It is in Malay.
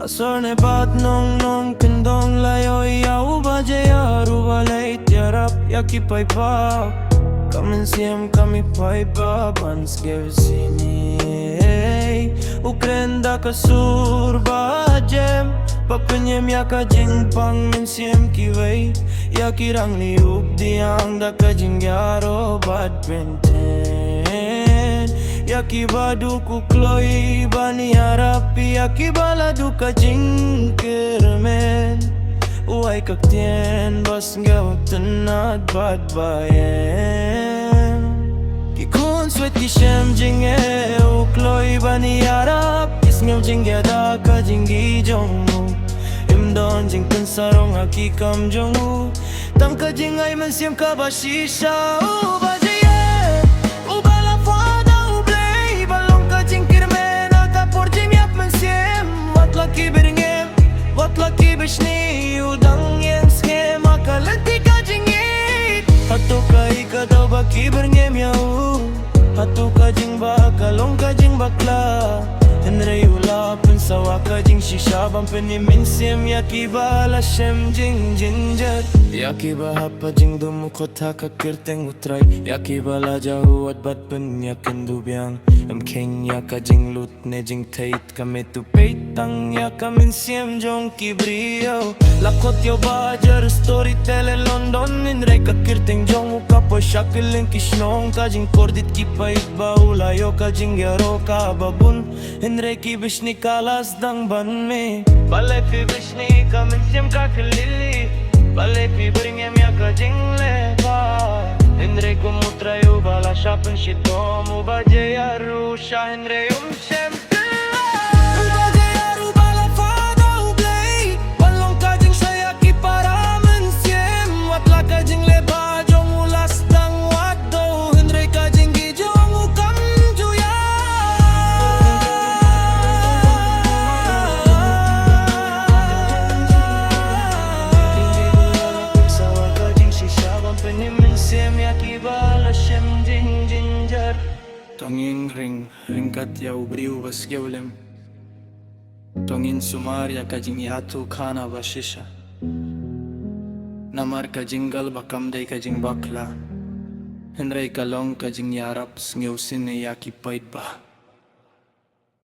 Sorne bad nong kendong layo yaw ba jaya UBlei tiarap yaki pai pa Kamen siem kami pai pa bans give sini Ukrenda kasur ba jem Papenyem yaka jing pang men siem kiwei Yaki rang liup diang da ka jing yaro bad benten Yaki badu ku kloi bani harapi Yaki bala duka jing kermen Uai kaktien bas ngawak tenat bad bayen Kikun swet kishem jing u kloi bani harap Is ngaw jing yada ka jing gijong Imdon jing pensarong aki kam jong Tam ka jing ay man siem ka ba shisha Byrngem, wat laki bishni udang yang skema kalati ka jingit Hatu ka ikadaw baki Byrngem yau Hatu ka jing ba kalong ka jing bakla Henry ula pensawa ka jing shisha Bampeni minsiem yaki bala shem jing ginger Yaki ba hapa jing dumukot haka kirteng utray Yaki bala jauh at bat pen yakin dubyang King yaka jing lut ne jing tait kame tu peitang yaka minsiem jong kibrio Lakot yo bajar storyteller London Inre ka kirteng jong uka po shakilin kishnong Ka jing kordit ki pait ba ulayo ka jing yaro ka babun Inre ki bishni kalas dang ban me Balei fi bishni ka minsiem ka kilili Balei fi Byrngem yaka jing leva Henry kumutrayo bala shapen shitom Uba jayaru sha Henry shem Uba jayaru bala fada UBlei Walong ka jing saya ki para mensiem Watla ka jing leba jong ulas dang wado Henry ka jing gijong ukam juya Sawa ka jing shisha Bampeni mensiem yaki bala shem jing ginger Tongin ringkat ya ubriu bas gewlem Tongin sumar ya kajing yatu khana bashisha Namar kajing gal bakam day kajing bakla Henry kalong kajing yarap sngew sine yaki pait ba